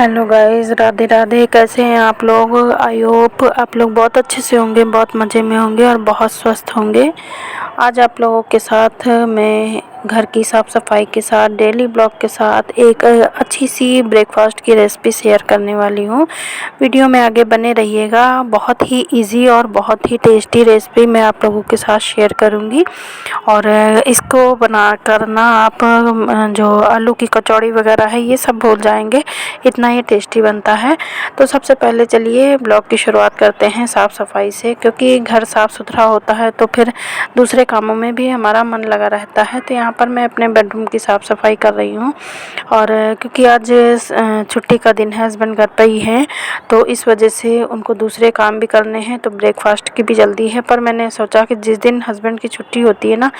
Hello guys, Radhe Radhe. कैसे हैं आप लोग? आई होप आप लोग बहुत अच्छे से होंगे, बहुत मज़े में होंगे और बहुत स्वस्थ होंगे। आज आप लोगों के साथ मैं घर की साफ़ सफाई के साथ डेली ब्लॉग के साथ एक अच्छी सी ब्रेकफास्ट की रेसिपी शेयर करने वाली हूँ। वीडियो में आगे बने रहिएगा। बहुत ही इजी और बहुत ही टेस्टी रेसिपी मैं आप लोगों के साथ शेयर करूँगी। और इसको बना कर ना आप जो आलू की कचौड़ी वगैरह है ये सब भूल जाएंगे, इतना ही टेस्टी बनता है। तो सबसे पहले चलिए ब्लॉग की शुरुआत करते हैं साफ़ सफाई से, क्योंकि घर साफ़ सुथरा होता है तो फिर दूसरे कामों में भी हमारा मन लगा रहता है। तो यहाँ पर मैं अपने बेडरूम की साफ़ सफाई कर रही हूँ। और क्योंकि आज छुट्टी का दिन है, हस्बैंड घर पर ही हैं, तो इस वजह से उनको दूसरे काम भी करने हैं, तो ब्रेकफास्ट की भी जल्दी है। पर मैंने सोचा कि जिस दिन हस्बैंड की छुट्टी होती है ना,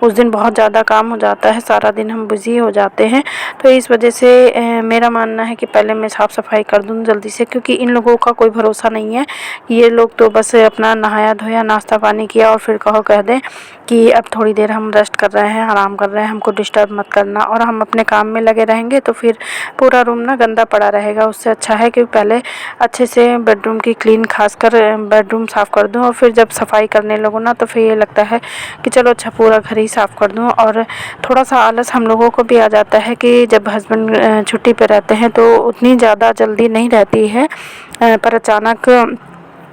उस दिन बहुत ज़्यादा काम हो जाता है, सारा दिन हम बिज़ी हो जाते हैं। तो इस वजह से मेरा मानना है कि पहले मैं साफ़ सफाई कर दूँ जल्दी से, क्योंकि इन लोगों का कोई भरोसा नहीं है। ये लोग तो बस अपना नहाया धोया, नाश्ता पानी किया और फिर कह दें कि अब थोड़ी देर हम रेस्ट कर रहे हैं, आराम कर रहे हैं, हमको डिस्टर्ब मत करना, और हम अपने काम में लगे रहेंगे तो फिर पूरा रूम ना गंदा पड़ा रहेगा। उससे अच्छा है कि पहले अच्छे से बेडरूम की क्लीन खासकर बेडरूम साफ़ कर दूँ, और फिर जब सफाई करने लगूँ ना तो फिर ये लगता है कि चलो अच्छा पूरा घर ही साफ़ कर दूँ। और थोड़ा सा आलस हम लोगों को भी आ जाता है कि जब हस्बैंड छुट्टी पे रहते हैं तो उतनी ज़्यादा जल्दी नहीं रहती है, पर अचानक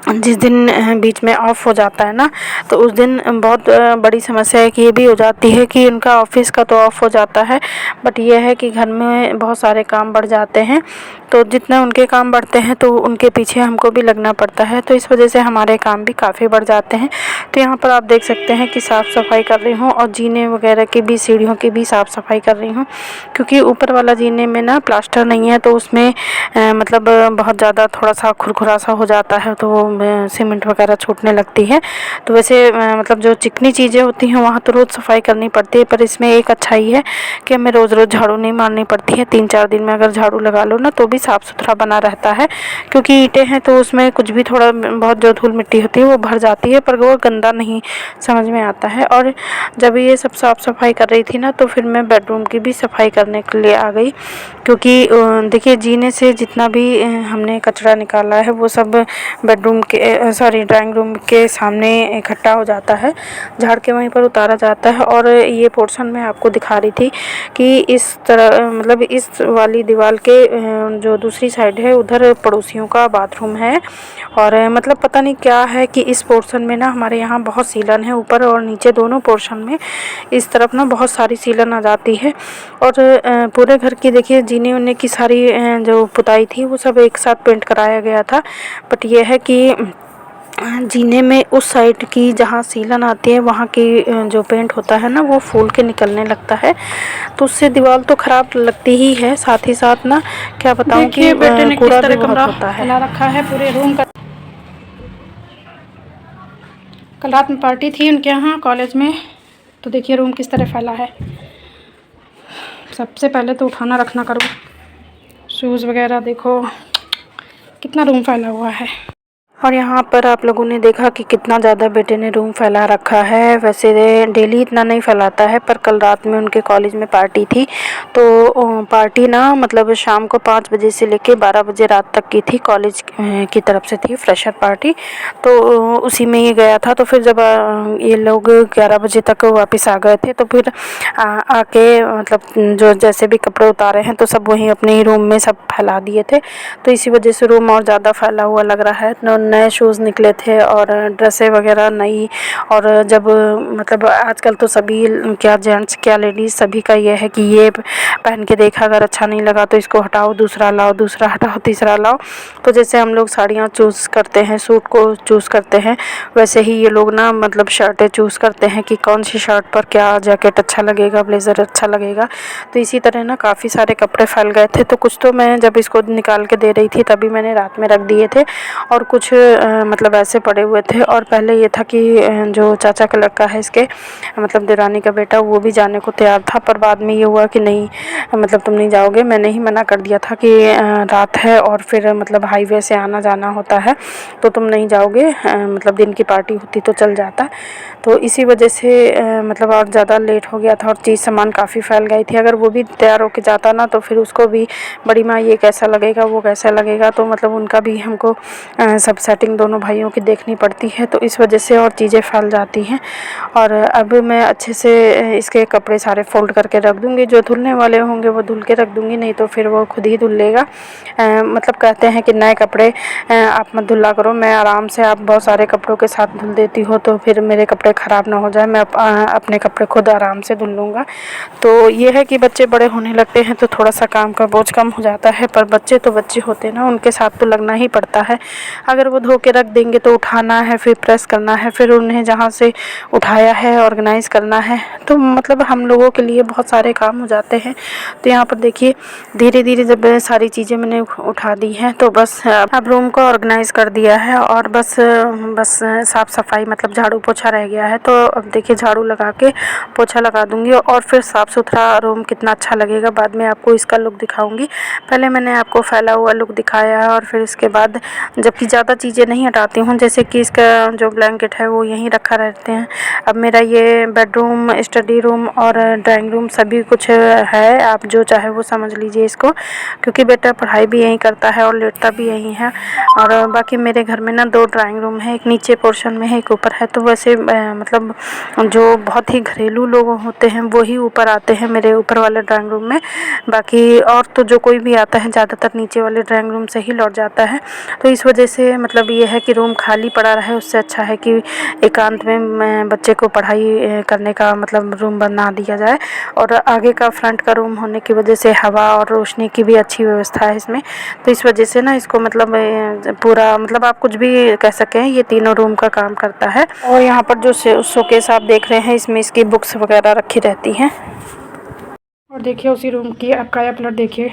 जिस दिन बीच में ऑफ हो जाता है ना, तो उस दिन बहुत बड़ी समस्या है कि ये भी हो जाती है कि उनका ऑफिस का तो ऑफ हो जाता है, बट ये है कि घर में बहुत सारे काम बढ़ जाते हैं। तो जितना उनके काम बढ़ते हैं तो उनके पीछे हमको भी लगना पड़ता है, तो इस वजह से हमारे काम भी काफ़ी बढ़ जाते हैं। तो यहाँ पर आप देख सकते हैं कि साफ़ सफाई कर रही हूँ, और जीने वगैरह की भी, सीढ़ियों की भी साफ़ सफाई कर रही हूँ, क्योंकि ऊपर वाला जीने में ना प्लास्टर नहीं है, तो उसमें मतलब बहुत ज़्यादा थोड़ा सा खुरखुरा सा हो जाता है, तो सीमेंट वगैरह छूटने लगती है। तो वैसे मतलब जो चिकनी चीज़ें होती हैं वहाँ तो रोज़ सफाई करनी पड़ती है, पर इसमें एक अच्छाई है कि हमें रोज़ रोज़ झाड़ू नहीं मारनी पड़ती है। 3-4 दिन में अगर झाड़ू लगा लो ना तो भी साफ़ सुथरा बना रहता है, क्योंकि ईंटें हैं तो उसमें कुछ भी थोड़ा बहुत जो धूल मिट्टी होती है वो भर जाती है, पर वो गंदा नहीं समझ में आता है। और जब ये सब साफ़ सफाई कर रही थी ना तो फिर मैं बेडरूम की भी सफाई करने के लिए आ गई, क्योंकि देखिए जीने से जितना भी हमने कचरा निकाला है वो सब बेडरूम के ड्राइंग रूम के सामने इकट्ठा हो जाता है, झाड़ के वहीं पर उतारा जाता है। और ये पोर्शन मैं आपको दिखा रही थी कि इस तरह मतलब इस वाली दीवार के जो दूसरी साइड है उधर पड़ोसियों का बाथरूम है, और मतलब पता नहीं क्या है कि इस पोर्शन में ना हमारे यहाँ बहुत सीलन है, ऊपर और नीचे दोनों पोर्शन में इस तरफ ना बहुत सारी सीलन आ जाती है। और पूरे घर की देखिए जीने उन्ने की सारी जो पुताई थी वो सब एक साथ पेंट कराया गया था, बट ये है कि जीने में उस साइड की जहाँ सीलन आती है वहाँ की जो पेंट होता है ना वो फूल के निकलने लगता है, तो उससे दीवार तो ख़राब लगती ही है, साथ ही साथ ना क्या बताऊँ कि बेटे ने कूड़ा किस भी तरह बहुत कमरा होता है। फैला रखा है पूरे रूम का। कल रात में पार्टी थी उनके यहाँ कॉलेज में, तो देखिए रूम किस तरह फैला है। सबसे पहले तो उठाना रखना करो, शूज़ वगैरह देखो कितना रूम फैला हुआ है। और यहाँ पर आप लोगों ने देखा कि कितना ज़्यादा बेटे ने रूम फैला रखा है। वैसे डेली इतना नहीं फैलाता है, पर कल रात में उनके कॉलेज में पार्टी थी, तो पार्टी ना मतलब शाम को 5 बजे से लेके 12 बजे रात तक की थी, कॉलेज की तरफ से थी फ्रेशर पार्टी। तो उसी में ये गया था, तो फिर जब ये लोग 11 बजे तक वापस आ गए थे तो फिर आके मतलब जो जैसे भी कपड़े उतारे हैं तो सब वहीं अपने ही रूम में सब फैला दिए थे, तो इसी वजह से रूम और ज़्यादा फैला हुआ लग रहा है। नए शूज़ निकले थे और ड्रेसें वगैरह नई, और जब मतलब आजकल तो सभी क्या जेंट्स क्या लेडीज़ सभी का ये है कि ये पहन के देखा, अगर अच्छा नहीं लगा तो इसको हटाओ, दूसरा लाओ, दूसरा हटाओ, तीसरा लाओ। तो जैसे हम लोग साड़ियाँ चूज़ करते हैं, सूट को चूज़ करते हैं, वैसे ही ये लोग ना मतलब शर्टें चूज़ करते हैं कि कौन सी शर्ट पर क्या जैकेट अच्छा लगेगा, ब्लेज़र अच्छा लगेगा। तो इसी तरह ना काफ़ी सारे कपड़े फैल गए थे, तो कुछ तो मैं जब इसको निकाल के दे रही थी तभी मैंने रात में रख दिए थे, और कुछ मतलब ऐसे पड़े हुए थे। और पहले ये था कि जो चाचा का लड़का है इसके मतलब देरानी का बेटा, वो भी जाने को तैयार था, पर बाद में ये हुआ कि नहीं, मतलब तुम नहीं जाओगे। मैंने ही मना कर दिया था कि रात है और फिर मतलब हाईवे से आना जाना होता है तो तुम नहीं जाओगे, मतलब दिन की पार्टी होती तो चल जाता। तो इसी वजह से मतलब और ज़्यादा लेट हो गया था और चीज़ सामान काफ़ी फैल गई थी। अगर वो भी तैयार होके जाता ना तो फिर उसको भी बड़ी माँ ये कैसा लगेगा वो कैसा लगेगा, तो मतलब उनका भी हमको सब सेटिंग दोनों भाइयों की देखनी पड़ती है, तो इस वजह से और चीज़ें फैल जाती हैं। और अब मैं अच्छे से इसके कपड़े सारे फ़ोल्ड करके रख दूँगी। जो धुलने वाले होंगे वो धुल के रख दूँगी, नहीं तो फिर वो खुद ही धुल लेगा। मतलब कहते हैं कि नए कपड़े आप मत धुला करो। मैं आराम से, आप बहुत सारे कपड़ों के साथ धुल देती हो तो फिर मेरे कपड़े ख़राब ना हो जाए। मैं अपने कपड़े खुद आराम से धुल लूँगा। तो ये है कि बच्चे बड़े होने लगते हैं तो थोड़ा सा काम का बोझ कम हो जाता है, पर बच्चे तो बच्चे होते हैं ना, उनके साथ तो लगना ही पड़ता है। अगर वो धो के रख देंगे तो उठाना है, फिर प्रेस करना है, फिर उन्हें जहाँ से उठाया है ऑर्गेनाइज़ करना है, तो मतलब हम लोगों के लिए बहुत सारे काम हो जाते हैं। तो यहाँ पर देखिए धीरे धीरे जब सारी चीज़ें मैंने उठा दी हैं तो बस अब रूम को ऑर्गेनाइज़ कर दिया है और बस साफ़ सफाई मतलब झाड़ू पोछा रह गया है। तो अब देखिए झाड़ू लगा के पोछा लगा दूँगी और फिर साफ़ सुथरा रूम कितना अच्छा लगेगा बाद में आपको इसका लुक दिखाऊँगी। पहले मैंने आपको फैला हुआ लुक दिखाया है और फिर इसके बाद जबकि ज़्यादा चीज़ें नहीं हटाती हूँ, जैसे कि इसका जो ब्लैंकेट है वो यहीं रखा रहते हैं। अब मेरा ये बेडरूम, स्टडी रूम और ड्राइंग रूम सभी कुछ है, आप जो चाहे वो समझ लीजिए इसको, क्योंकि बेटा पढ़ाई भी यहीं करता है और लेटता भी यहीं है। और बाकी मेरे घर में ना 2 ड्राइंग रूम है, एक नीचे पोर्शन में है, एक ऊपर है। तो वैसे मतलब जो बहुत ही घरेलू लोग होते हैं वो ही ऊपर आते हैं मेरे ऊपर वाले ड्राइंग रूम में, बाकी और तो जो कोई भी आता है ज़्यादातर नीचे वाले ड्राइंग रूम से ही लौट जाता है। तो इस वजह से मतलब ये है कि रूम खाली पड़ा रहे, उससे अच्छा है कि एकांत में बच्चे को पढ़ाई करने का मतलब रूम बना दिया जाए। और आगे का फ्रंट का रूम होने की वजह से हवा और रोशनी की भी अच्छी व्यवस्था है इसमें, तो इस वजह से ना इसको मतलब पूरा मतलब आप कुछ भी कह सकें, ये तीनों रूम का काम करता है। और यहाँ पर जो शोकेस आप देख रहे हैं इसमें इसकी बुक्स वगैरह रखी रहती हैं। और देखिए उसी रूम की आप काया पलट देखिए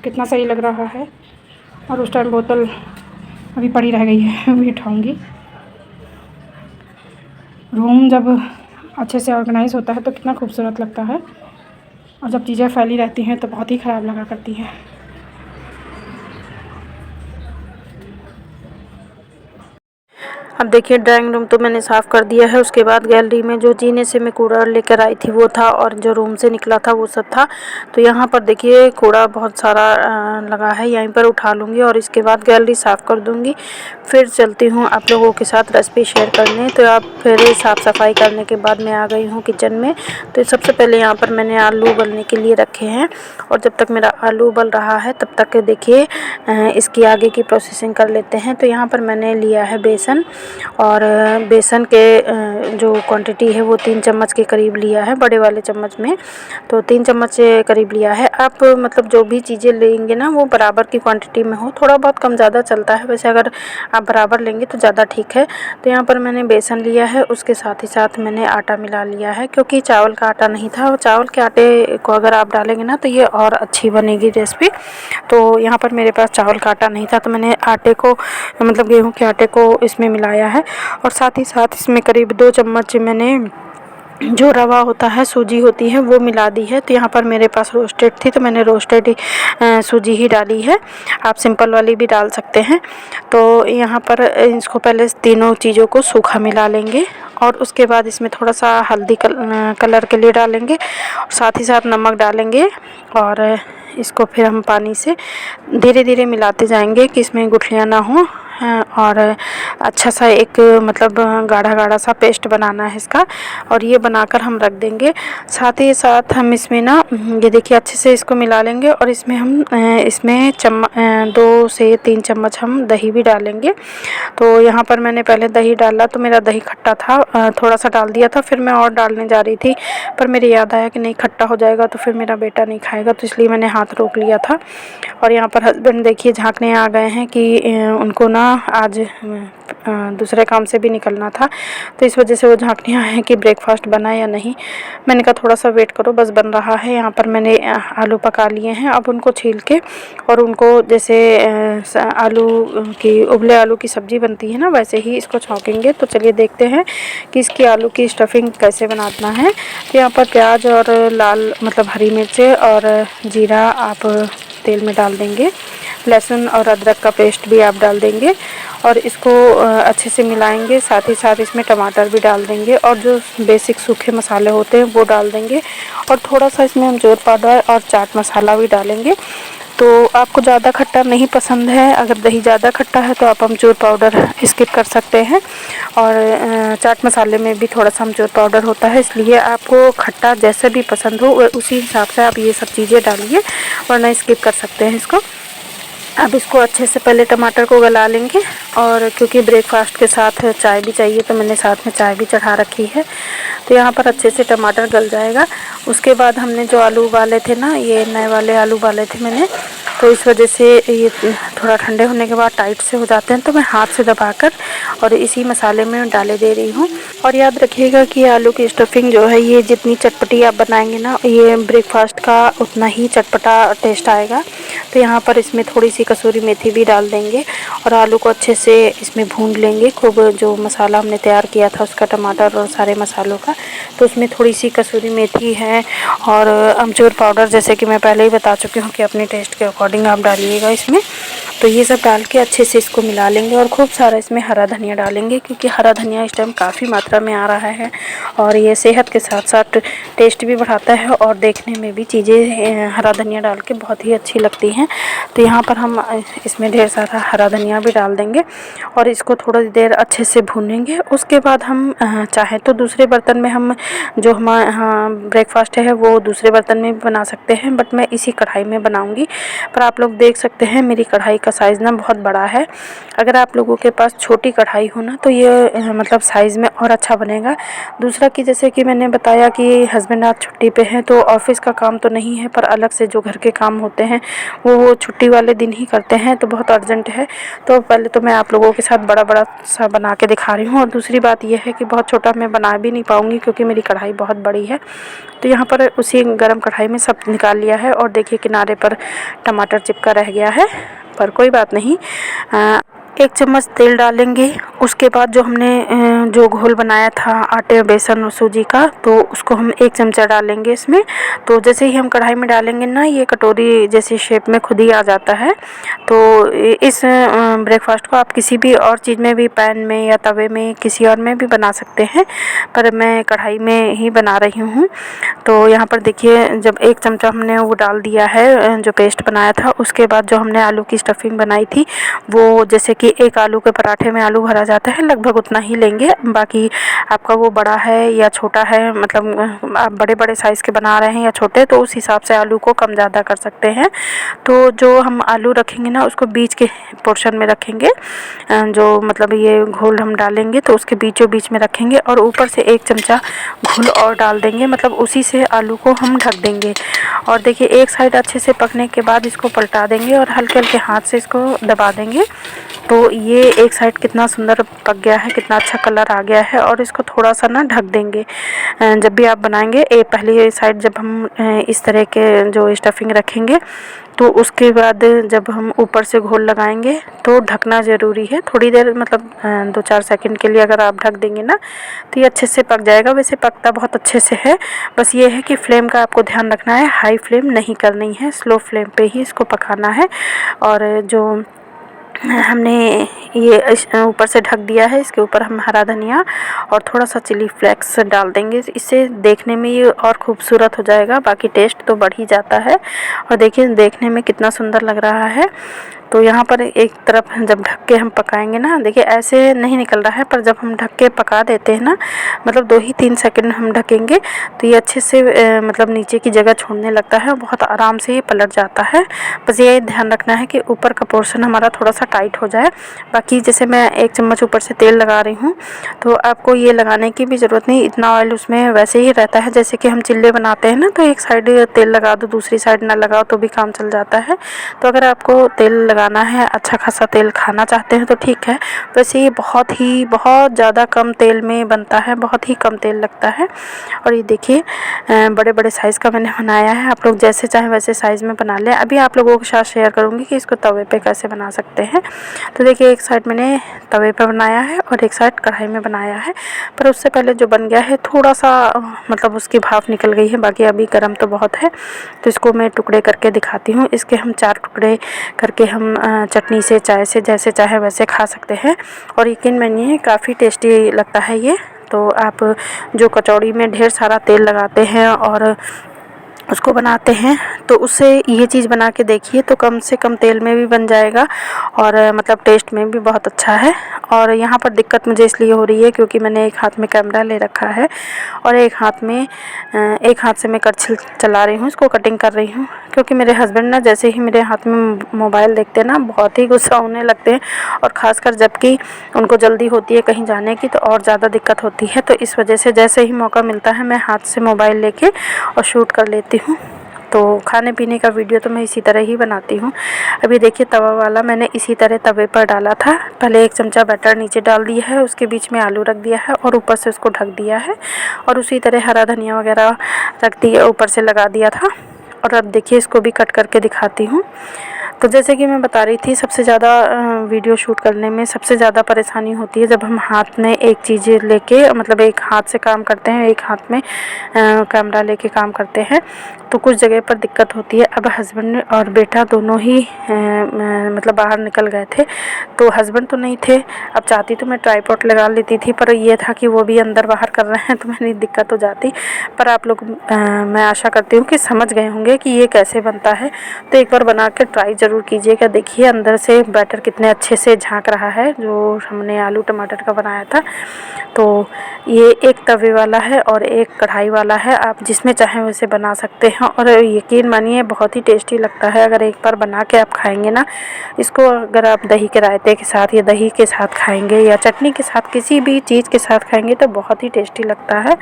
कितना सही लग रहा है। और उस टाइम बोतल अभी पड़ी रह गई है, अभी उठाऊँगी। रूम जब अच्छे से ऑर्गेनाइज होता है तो कितना खूबसूरत लगता है, और जब चीज़ें फैली रहती हैं तो बहुत ही ख़राब लगा करती हैं। अब देखिए ड्राइंग रूम तो मैंने साफ़ कर दिया है। उसके बाद गैलरी में जो जीने से मैं कूड़ा लेकर आई थी वो था, और जो रूम से निकला था वो सब था। तो यहाँ पर देखिए कूड़ा बहुत सारा लगा है, यहीं पर उठा लूँगी और इसके बाद गैलरी साफ़ कर दूँगी। फिर चलती हूँ आप लोगों के साथ रेसिपी शेयर करने। तो आप फिर साफ़ सफाई करने के बाद मैं आ गई हूँ किचन में। तो सबसे पहले यहाँ पर मैंने आलू उबलने के लिए रखे हैं, और जब तक मेरा आलू उबल रहा है तब तक देखिए इसकी आगे की प्रोसेसिंग कर लेते हैं। तो यहाँ पर मैंने लिया है बेसन, और बेसन के जो क्वांटिटी है वो 3 चम्मच के करीब लिया है, बड़े वाले चम्मच में। तो 3 चम्मच करीब लिया है। आप मतलब जो भी चीज़ें लेंगे ना वो बराबर की क्वांटिटी में हो, थोड़ा बहुत कम ज़्यादा चलता है, वैसे अगर आप बराबर लेंगे तो ज़्यादा ठीक है। तो यहाँ पर मैंने बेसन लिया है, उसके साथ ही साथ मैंने आटा मिला लिया है, क्योंकि चावल का आटा नहीं था। और चावल के आटे को अगर आप डालेंगे ना तो ये और अच्छी बनेगी रेसिपी। तो यहाँ पर मेरे पास चावल का आटा नहीं था तो मैंने आटे को मतलब गेहूं के आटे को इसमें मिलाया है, और साथ ही साथ इसमें करीब 2 चम्मच मैंने जो रवा होता है, सूजी होती है, वो मिला दी है। तो यहाँ पर मेरे पास रोस्टेड थी तो मैंने रोस्टेड सूजी ही डाली है, आप सिंपल वाली भी डाल सकते हैं। तो यहाँ पर इसको पहले तीनों चीज़ों को सूखा मिला लेंगे, और उसके बाद इसमें थोड़ा सा हल्दी कलर के लिए डालेंगे, और साथ ही साथ नमक डालेंगे, और इसको फिर हम पानी से धीरे धीरे मिलाते जाएंगे कि इसमें गुठलियाँ ना हो, और अच्छा सा एक मतलब गाढ़ा गाढ़ा सा पेस्ट बनाना है इसका, और ये बनाकर हम रख देंगे। साथ ही साथ हम इसमें ना ये देखिए अच्छे से इसको मिला लेंगे, और इसमें हम इसमें 2 से 3 चम्मच हम दही भी डालेंगे। तो यहाँ पर मैंने पहले दही डाला तो मेरा दही खट्टा था, थोड़ा सा डाल दिया था, फिर मैं और डालने जा रही थी पर मेरे याद आया कि नहीं खट्टा हो जाएगा तो फिर मेरा बेटा नहीं खाएगा, तो इसलिए मैंने हाथ रोक लिया था। और यहाँ पर हस्बैंड देखिए झाँकने आ गए हैं कि उनको ना आज दूसरे काम से भी निकलना था, तो इस वजह से वो झाँकने आए हैं कि ब्रेकफास्ट बना या नहीं। मैंने कहा थोड़ा सा वेट करो, बस बन रहा है। यहाँ पर मैंने आलू पका लिए हैं, अब उनको छील के और उनको जैसे आलू की उबले आलू की सब्ज़ी बनती है ना, वैसे ही इसको छौंकेंगे। तो चलिए देखते हैं कि इसकी आलू की स्टफिंग कैसे बनाना है। तो यहाँ पर प्याज और लाल मतलब हरी मिर्चें और जीरा आप तेल में डाल देंगे, लहसुन और अदरक का पेस्ट भी आप डाल देंगे और इसको अच्छे से मिलाएंगे। साथ ही साथ इसमें टमाटर भी डाल देंगे और जो बेसिक सूखे मसाले होते हैं वो डाल देंगे और थोड़ा सा इसमें अमचूर पाउडर और चाट मसाला भी डालेंगे। तो आपको ज़्यादा खट्टा नहीं पसंद है, अगर दही ज़्यादा खट्टा है तो आप अमचूर पाउडर स्किप कर सकते हैं। और चाट मसाले में भी थोड़ा सा अमचूर पाउडर होता है, इसलिए आपको खट्टा जैसे भी पसंद हो उसी हिसाब से आप ये सब चीज़ें डालिए, वरना स्किप कर सकते हैं इसको। अब इसको अच्छे से पहले टमाटर को गला लेंगे और क्योंकि ब्रेकफास्ट के साथ चाय भी चाहिए तो मैंने साथ में चाय भी चढ़ा रखी है। तो यहाँ पर अच्छे से टमाटर गल जाएगा। उसके बाद हमने जो आलू उबाले थे ना, ये नए वाले आलू उबाले थे मैंने, तो इस वजह से ये थोड़ा ठंडे होने के बाद टाइट से हो जाते हैं, तो मैं हाथ से दबाकर और इसी मसाले में डाले दे रही हूँ। और याद रखिएगा कि आलू की स्टफिंग जो है ये जितनी चटपटी आप बनाएंगे ना, ये ब्रेकफास्ट का उतना ही चटपटा टेस्ट आएगा। तो यहाँ पर इसमें थोड़ी सी कसूरी मेथी भी डाल देंगे और आलू को अच्छे से इसमें भून लेंगे खूब। जो मसाला हमने तैयार किया था उसका, टमाटर और सारे मसालों का, तो उसमें थोड़ी सी कसूरी मेथी है और अमचूर पाउडर, जैसे कि मैं पहले ही बता चुकी हूँ कि अपने टेस्ट के अकॉर्डिंग आप डालिएगा इसमें। तो ये सब डाल के अच्छे से इसको मिला लेंगे और खूब सारा इसमें हरा धनिया डालेंगे, क्योंकि हरा धनिया इस टाइम काफ़ी मात्रा में आ रहा है और ये सेहत के साथ साथ टेस्ट भी बढ़ाता है और देखने में भी चीज़ें हरा धनिया डाल के बहुत ही अच्छी लगती हैं। तो यहाँ पर हम इसमें ढेर सारा हरा धनिया भी डाल देंगे और इसको थोड़ी देर अच्छे से भूनेंगे। उसके बाद हम चाहे तो दूसरे बर्तन में हम जो हमारा ब्रेकफास्ट है वो दूसरे बर्तन में भी बना सकते हैं, बट मैं इसी कढ़ाई में बनाऊंगी। पर आप लोग देख सकते हैं मेरी कढ़ाई का साइज़ ना बहुत बड़ा है। अगर आप लोगों के पास छोटी कढ़ाई हो ना तो ये मतलब साइज़ में और अच्छा बनेगा। दूसरा कि जैसे कि मैंने बताया कि हस्बैंड आज छुट्टी पे हैं, तो ऑफ़िस का काम तो नहीं है, पर अलग से जो घर के काम होते हैं वो छुट्टी वाले दिन ही करते हैं, तो बहुत अर्जेंट है। तो पहले तो मैं आप लोगों के साथ बड़ा बड़ा सा बना के दिखा रही हूँ और दूसरी बात यह है कि बहुत छोटा मैं बना भी नहीं पाऊँगी क्योंकि मेरी कढ़ाई बहुत बड़ी है। तो यहाँ पर उसी गरम कढ़ाई में सब निकाल लिया है और देखिए किनारे पर टमाटर चिपका रह गया है, पर कोई बात नहीं। 1 चम्मच तेल डालेंगे। उसके बाद जो हमने जो घोल बनाया था आटे, बेसन और सूजी का, तो उसको हम 1 चमचा डालेंगे इसमें। तो जैसे ही हम कढ़ाई में डालेंगे ना, ये कटोरी जैसी शेप में खुद ही आ जाता है। तो इस ब्रेकफास्ट को आप किसी भी और चीज़ में भी, पैन में या तवे में, किसी और में भी बना सकते हैं, पर मैं कढ़ाई में ही बना रही हूँ। तो यहाँ पर देखिए जब 1 चमचा हमने वो डाल दिया है जो पेस्ट बनाया था, उसके बाद जो हमने आलू की स्टफिंग बनाई थी वो, जैसे कि एक आलू के पराठे में आलू भरा जाता है, लगभग उतना ही लेंगे। बाकी आपका वो बड़ा है या छोटा है, मतलब आप बड़े बड़े साइज़ के बना रहे हैं या छोटे, तो उस हिसाब से आलू को कम ज़्यादा कर सकते हैं। तो जो हम आलू रखेंगे ना उसको बीच के पोर्शन में रखेंगे, जो मतलब ये घोल हम डालेंगे तो उसके बीचों बीच में रखेंगे और ऊपर से 1 चमचा घोल और डाल देंगे, मतलब उसी से आलू को हम ढक देंगे। और देखिए एक साइड अच्छे से पकने के बाद इसको पलटा देंगे और हल्के हल्के हाथ से इसको दबा देंगे। तो ये एक साइड कितना सुंदर पक गया है, कितना अच्छा कलर आ गया है। और इसको थोड़ा सा ना ढक देंगे जब भी आप बनाएंगे। पहली साइड जब हम इस तरह के जो स्टफिंग रखेंगे तो उसके बाद जब हम ऊपर से घोल लगाएंगे तो ढकना ज़रूरी है थोड़ी देर, मतलब 2-4 सेकंड के लिए अगर आप ढक देंगे ना तो ये अच्छे से पक जाएगा। वैसे पकता बहुत अच्छे से है, बस ये है कि फ्लेम का आपको ध्यान रखना है, हाई फ्लेम नहीं करनी है, स्लो फ्लेम पे ही इसको पकाना है। और जो हमने ये ऊपर से ढक दिया है, इसके ऊपर हम हरा धनिया और थोड़ा सा चिली फ्लेक्स डाल देंगे। इससे देखने में ये और खूबसूरत हो जाएगा, बाकी टेस्ट तो बढ़ ही जाता है। और देखिए देखने में कितना सुंदर लग रहा है। तो यहाँ पर एक तरफ जब ढक के हम पकाएंगे ना, देखिए ऐसे नहीं निकल रहा है, पर जब हम ढक के पका देते हैं ना, मतलब 2 ही 3 सेकंड हम ढकेंगे तो ये अच्छे से मतलब नीचे की जगह छोड़ने लगता है, बहुत आराम से ये पलट जाता है। बस ये ध्यान रखना है कि ऊपर का पोर्शन हमारा थोड़ा सा टाइट हो जाए। बाकी जैसे मैं 1 चम्मच ऊपर से तेल लगा रही हूँ, तो आपको ये लगाने की भी ज़रूरत नहीं, इतना ऑयल उसमें वैसे ही रहता है। जैसे कि हम चिल्ले बनाते हैं ना, तो एक साइड तेल लगा दो, दूसरी साइड ना लगाओ तो भी काम चल जाता है। तो अगर आपको तेल लगाना है, अच्छा खासा तेल खाना चाहते हैं तो ठीक है। वैसे ये बहुत ज़्यादा कम तेल में बनता है, बहुत ही कम तेल लगता है। और ये देखिए बड़े बड़े साइज़ का मैंने बनाया है, आप लोग जैसे चाहें वैसे साइज़ में बना लें। अभी आप लोगों के साथ शेयर करूँगी कि इसको तवे पे कैसे बना सकते हैं। तो देखिए एक साइड मैंने तवे पे बनाया है और एक साइड कढ़ाई में बनाया है, पर उससे पहले जो बन गया है थोड़ा सा मतलब उसकी भाप निकल गई है, बाकी अभी गर्म तो बहुत है। तो इसको मैं टुकड़े करके दिखाती हूँ। इसके हम 4 टुकड़े करके हम चटनी से, चाय से, जैसे चाहे वैसे खा सकते हैं। और यकीन मानिए काफ़ी टेस्टी लगता है ये। तो आप जो कचौड़ी में ढेर सारा तेल लगाते हैं और उसको बनाते हैं, तो उससे ये चीज़ बना के देखिए, तो कम से कम तेल में भी बन जाएगा और मतलब टेस्ट में भी बहुत अच्छा है। और यहाँ पर दिक्कत मुझे इसलिए हो रही है क्योंकि मैंने एक हाथ में कैमरा ले रखा है और एक हाथ से मैं करछी चला रही हूँ, इसको कटिंग कर रही हूँ। क्योंकि मेरे हस्बैंड ना जैसे ही मेरे हाथ में मोबाइल देखते हैं ना, बहुत ही गुस्सा होने लगते हैं, और ख़ासकर जबकि उनको जल्दी होती है कहीं जाने की तो और ज़्यादा दिक्कत होती है। तो इस वजह से जैसे ही मौका मिलता है मैं हाथ से मोबाइल लेके और शूट कर लेती हूँ। तो खाने पीने का वीडियो तो मैं इसी तरह ही बनाती हूँ। अभी देखिए तवा वाला मैंने इसी तरह तवे पर डाला था। पहले 1 चमचा बैटर नीचे डाल दिया है, उसके बीच में आलू रख दिया है और ऊपर से उसको ढक दिया है, और उसी तरह हरा धनिया वगैरह रख दिया, ऊपर से लगा दिया था। और अब देखिए इसको भी कट करके दिखाती हूँ। तो जैसे कि मैं बता रही थी, सबसे ज़्यादा वीडियो शूट करने में सबसे ज़्यादा परेशानी होती है जब हम हाथ में एक चीज़ लेके, मतलब एक हाथ से काम करते हैं, एक हाथ में कैमरा लेके काम करते हैं, तो कुछ जगह पर दिक्कत होती है। अब हस्बैंड और बेटा दोनों ही मतलब बाहर निकल गए थे, तो हस्बैंड तो नहीं थे। अब चाहती तो मैं ट्राइपॉड लगा लेती थी, पर ये था कि वो भी अंदर बाहर कर रहे हैं तो मेरी दिक्कत हो जाती। पर आप लोग मैं आशा करती हूँ कि समझ गए होंगे कि ये कैसे बनता है। तो एक बार बना के ट्राई ज़रूर कीजिएगा। देखिए अंदर से बैटर कितने अच्छे से झांक रहा है, जो हमने आलू टमाटर का बनाया था। तो ये एक तवे वाला है और एक कढ़ाई वाला है, आप जिसमें चाहें वैसे बना सकते हैं। और यकीन मानिए बहुत ही टेस्टी लगता है। अगर एक बार बना के आप खाएंगे ना इसको, अगर आप दही के रायते के साथ या दही के साथ खाएंगे या चटनी के साथ, किसी भी चीज़ के साथ खाएंगे तो बहुत ही टेस्टी लगता है।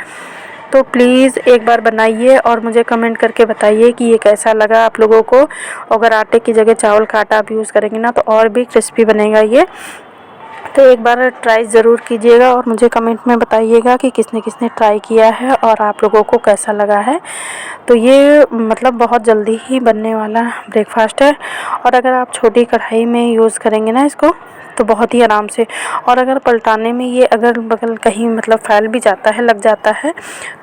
तो प्लीज़ एक बार बनाइए और मुझे कमेंट करके बताइए कि ये कैसा लगा आप लोगों को। अगर आटे की जगह चावल का आटा आप यूज़ करेंगे ना तो और भी क्रिस्पी बनेगा ये। तो एक बार ट्राई ज़रूर कीजिएगा और मुझे कमेंट में बताइएगा कि किसने किसने ट्राई किया है और आप लोगों को कैसा लगा है। तो ये मतलब बहुत जल्दी ही बनने वाला ब्रेकफास्ट है। और अगर आप छोटी कढ़ाई में यूज़ करेंगे ना इसको तो बहुत ही आराम से, और अगर पलटाने में ये अगल बगल कहीं मतलब फैल भी जाता है, लग जाता है,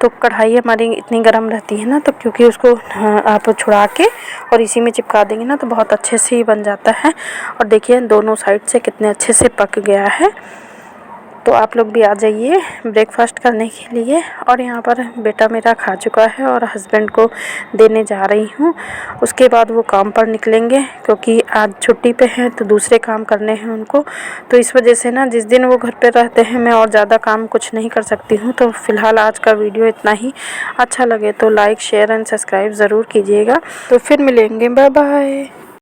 तो कढ़ाई हमारी इतनी गर्म रहती है ना, तो क्योंकि उसको आप छुड़ा के और इसी में चिपका देंगे ना तो बहुत अच्छे से ही बन जाता है। और देखिए दोनों साइड से कितने अच्छे से पक गया है। तो आप लोग भी आ जाइए ब्रेकफास्ट करने के लिए। और यहाँ पर बेटा मेरा खा चुका है और हस्बैंड को देने जा रही हूँ, उसके बाद वो काम पर निकलेंगे क्योंकि आज छुट्टी पे हैं तो दूसरे काम करने हैं उनको। तो इस वजह से ना जिस दिन वो घर पे रहते हैं मैं और ज़्यादा काम कुछ नहीं कर सकती हूँ। तो फ़िलहाल आज का वीडियो इतना ही। अच्छा लगे तो लाइक शेयर एंड सब्सक्राइब ज़रूर कीजिएगा। तो फिर मिलेंगे, बाय बाय।